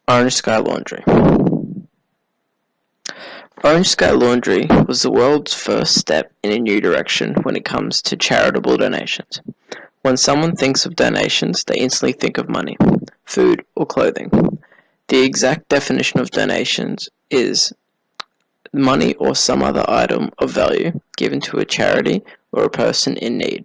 Orange Sky Laundry. Orange Sky Laundry was the world's first step in a new direction when it comes to charitable donations. When someone thinks of donations, they instantly think of money, food, or clothing. The exact definition of donations is money or some other item of value given to a charity or a person in need.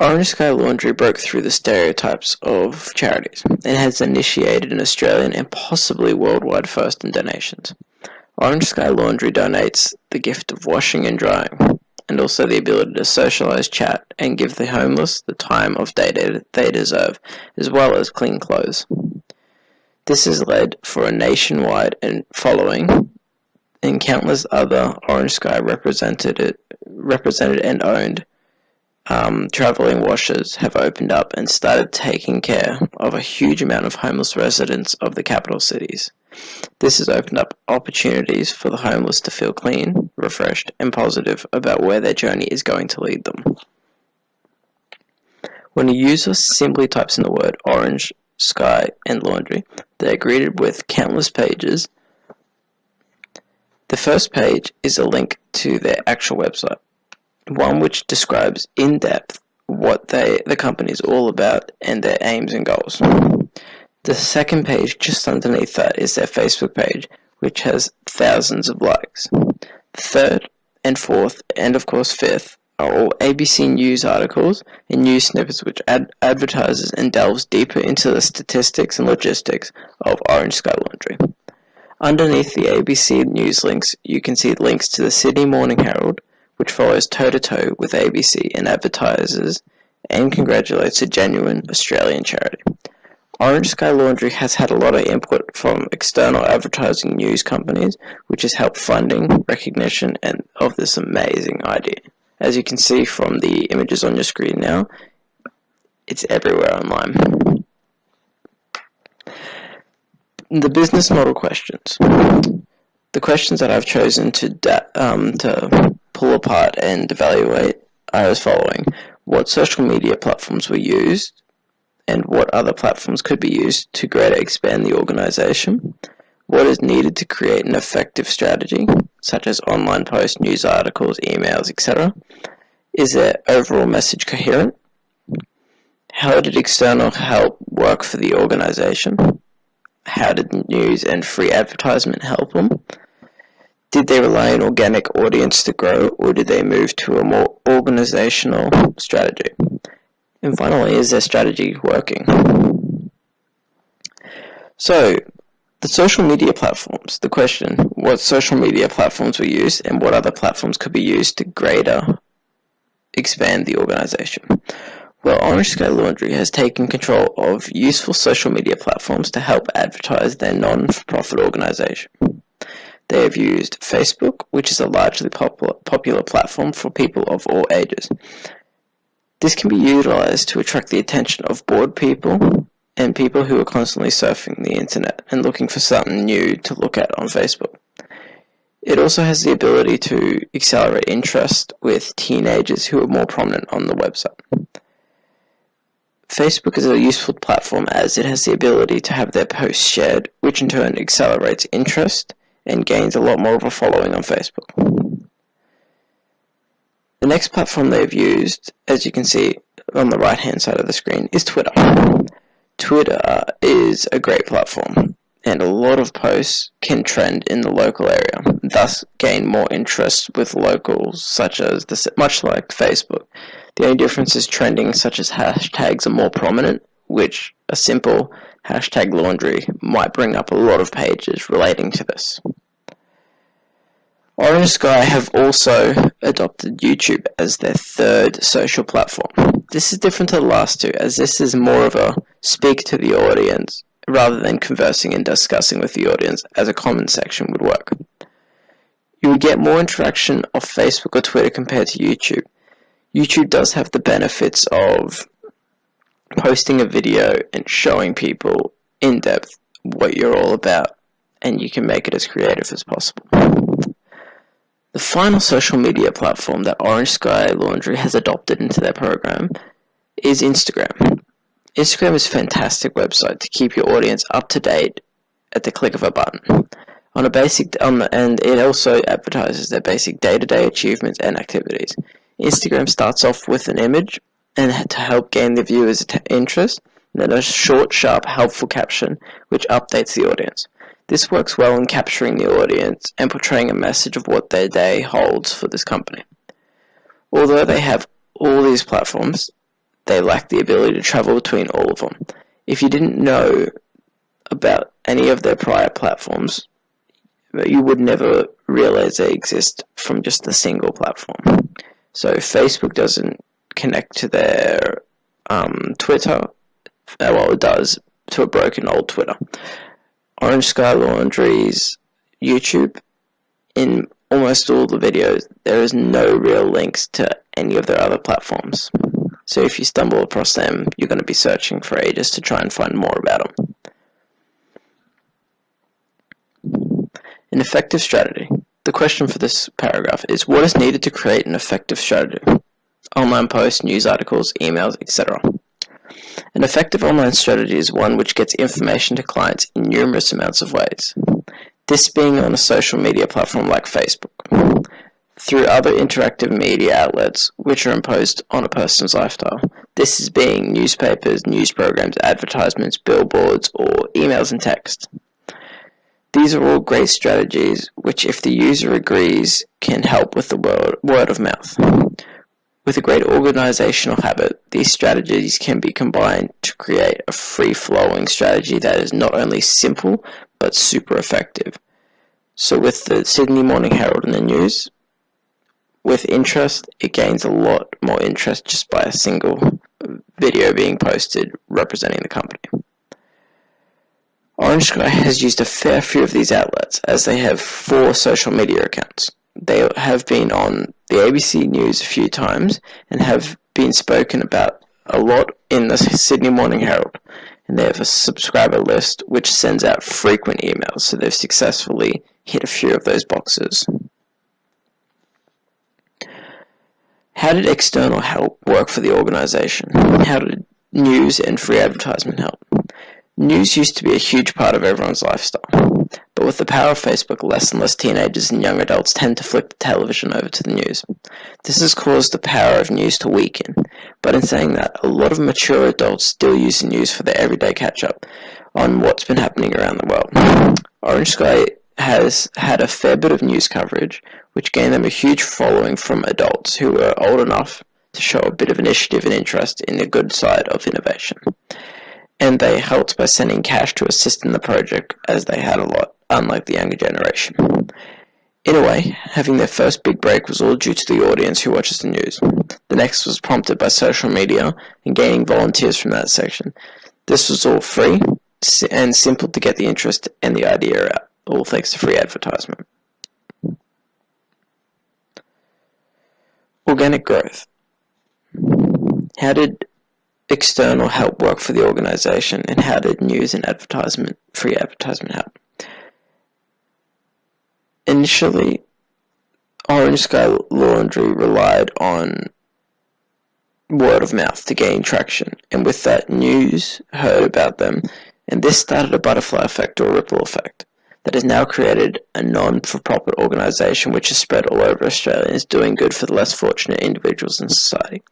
Orange Sky Laundry broke through the stereotypes of charities and has initiated an Australian and possibly worldwide first in donations. Orange Sky Laundry donates the gift of washing and drying, and also the ability to socialise, chat, and give the homeless the time of day they deserve, as well as clean clothes. This has led for a nationwide following, and countless other Orange Sky represented and owned travelling washers have opened up and started taking care of a huge amount of homeless residents of the capital cities. This has opened up opportunities for the homeless to feel clean, refreshed, and positive about where their journey is going to lead them. When a user simply types in the word Orange, Sky, and Laundry, they are greeted with countless pages. The first page is a link to their actual website, one which describes in depth what the company is all about and their aims and goals. The second page just underneath that is their Facebook page, which has thousands of likes. The third and fourth, and of course fifth, are all ABC News articles and news snippets which advertises and delves deeper into the statistics and logistics of Orange Sky Laundry. Underneath the ABC News links, you can see links to the Sydney Morning Herald, which follows toe-to-toe with ABC and advertises and congratulates a genuine Australian charity. Orange Sky Laundry has had a lot of input from external advertising news companies, which has helped funding, recognition, and of this amazing idea. As you can see from the images on your screen now, it's everywhere online. The business model questions. The questions that I've chosen to pull apart and evaluate are as following. What social media platforms were used and what other platforms could be used to greater expand the organization? What is needed to create an effective strategy, such as online posts, news articles, emails, etc.? Is their overall message coherent? How did external help work for the organization? How did news and free advertisement help them? Did they rely on organic audience to grow, or did they move to a more organizational strategy? And finally, is their strategy working? So, the social media platforms. The question, what social media platforms were used and what other platforms could be used to greater expand the organization? Well, Orange Sky Laundry has taken control of useful social media platforms to help advertise their non-for-profit organization. They have used Facebook, which is a largely popular platform for people of all ages. This can be utilized to attract the attention of bored people and people who are constantly surfing the internet and looking for something new to look at on Facebook. It also has the ability to accelerate interest with teenagers who are more prominent on the website. Facebook is a useful platform as it has the ability to have their posts shared, which in turn accelerates interest and gains a lot more of a following on Facebook. The next platform they've used, as you can see on the right-hand side of the screen, is Twitter. Twitter is a great platform, and a lot of posts can trend in the local area, thus gain more interest with locals, much like Facebook. The only difference is trending such as hashtags are more prominent, which a simple hashtag laundry might bring up a lot of pages relating to this. Orange Sky have also adopted YouTube as their third social platform. This is different to the last two, as this is more of a speak to the audience rather than conversing and discussing with the audience as a comment section would work. You would get more interaction off Facebook or Twitter compared to YouTube. YouTube does have the benefits of posting a video and showing people in depth what you're all about, and you can make it as creative as possible. The final social media platform that Orange Sky Laundry has adopted into their program is Instagram. Instagram is a fantastic website to keep your audience up to date at the click of a button. And it also advertises their basic day-to-day achievements and activities. Instagram starts off with an image, and to help gain the viewer's interest, and then a short, sharp, helpful caption which updates the audience. This works well in capturing the audience and portraying a message of what their day holds for this company. Although they have all these platforms, they lack the ability to travel between all of them. If you didn't know about any of their prior platforms, you would never realize they exist from just a single platform. So Facebook doesn't connect to their Twitter. Well, it does, to a broken old Twitter. Orange Sky Laundry's YouTube, in almost all the videos, there is no real links to any of their other platforms. So if you stumble across them, you're going to be searching for ages to try and find more about them. An effective strategy. The question for this paragraph is, what is needed to create an effective strategy? Online posts, news articles, emails, etc. An effective online strategy is one which gets information to clients in numerous amounts of ways. This being on a social media platform like Facebook, through other interactive media outlets which are imposed on a person's lifestyle. This is being newspapers, news programs, advertisements, billboards, or emails and text. These are all great strategies which, if the user agrees, can help with the word of mouth. With a great organizational habit, these strategies can be combined to create a free-flowing strategy that is not only simple, but super effective. So with the Sydney Morning Herald in the news, with interest, it gains a lot more interest just by a single video being posted representing the company. Orange Sky has used a fair few of these outlets, as they have 4 social media accounts. They have been on the ABC News a few times and have been spoken about a lot in the Sydney Morning Herald, and they have a subscriber list which sends out frequent emails, so they've successfully hit a few of those boxes. How did external help work for the organization? How did news and free advertisement help? News used to be a huge part of everyone's lifestyle, but with the power of Facebook, less and less teenagers and young adults tend to flick the television over to the news. This has caused the power of news to weaken, but in saying that, a lot of mature adults still use the news for their everyday catch-up on what's been happening around the world. Orange Sky has had a fair bit of news coverage, which gained them a huge following from adults who were old enough to show a bit of initiative and interest in the good side of innovation. And they helped by sending cash to assist in the project, as they had a lot, unlike the younger generation. In a way, having their first big break was all due to the audience who watches the news. The next was prompted by social media and gaining volunteers from that section. This was all free and simple to get the interest and the idea out, all thanks to free advertisement. Organic growth. How did external help work for the organization, and how did news and free advertisement help? Initially, Orange Sky Laundry relied on word of mouth to gain traction, and with that, news heard about them, and this started a butterfly effect or ripple effect that has now created a non-for-profit organization which is spread all over Australia and is doing good for the less fortunate individuals in society.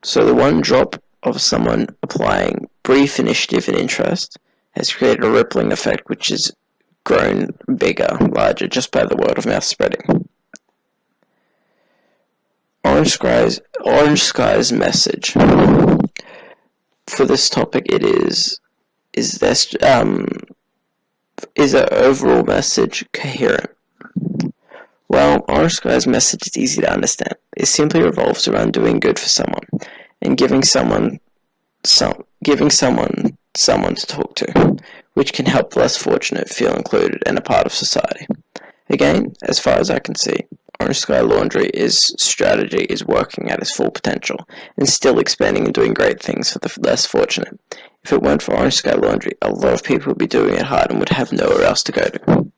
So the one drop of someone applying brief initiative and interest has created a rippling effect which has grown bigger, larger, just by the word of mouth spreading. Orange Sky's message for this topic is the overall message coherent? Well, Orange Sky's message is easy to understand. It simply revolves around doing good for someone and giving someone to talk to, which can help the less fortunate feel included and a part of society. Again, as far as I can see, Orange Sky Laundry's strategy is working at its full potential and still expanding and doing great things for the less fortunate. If it weren't for Orange Sky Laundry, a lot of people would be doing it hard and would have nowhere else to go to.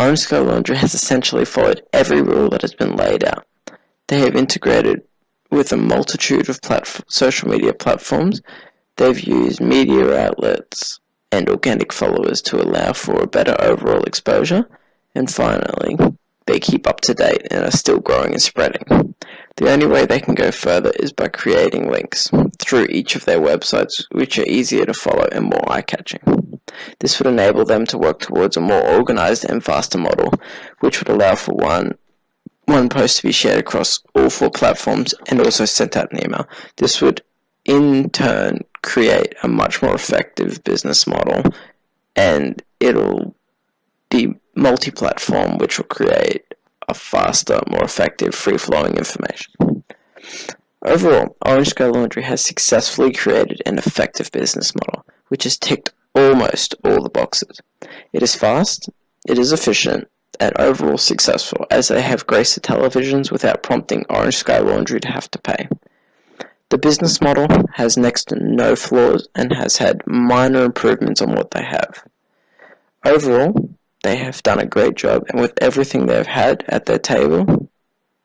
Orange Sky Laundry has essentially followed every rule that has been laid out. They have integrated with a multitude of social media platforms. They've used media outlets and organic followers to allow for a better overall exposure. And finally, they keep up to date and are still growing and spreading. The only way they can go further is by creating links through each of their websites, which are easier to follow and more eye-catching. This would enable them to work towards a more organized and faster model, which would allow for one post to be shared across all 4 platforms and also sent out an email. This would in turn create a much more effective business model, and it'll be multi-platform, which will create a faster, more effective, free-flowing information. Overall, Orange Sky Laundry has successfully created an effective business model, which has ticked almost all the boxes. It is fast, it is efficient, and overall successful, as they have graced the televisions without prompting Orange Sky Laundry to have to pay. The business model has next to no flaws and has had minor improvements on what they have. Overall, they have done a great job, and with everything they've had at their table,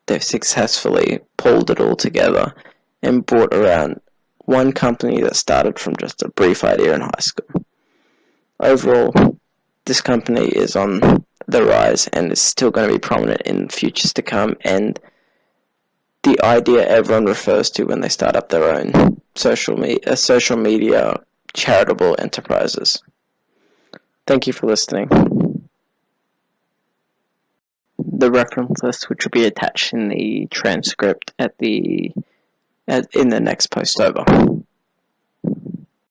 they've successfully pulled it all together and brought around one company that started from just a brief idea in high school. Overall, this company is on the rise and is still going to be prominent in futures to come, and the idea everyone refers to when they start up their own social media charitable enterprises. Thank you for listening. The reference list, which will be attached in the transcript in the next post over.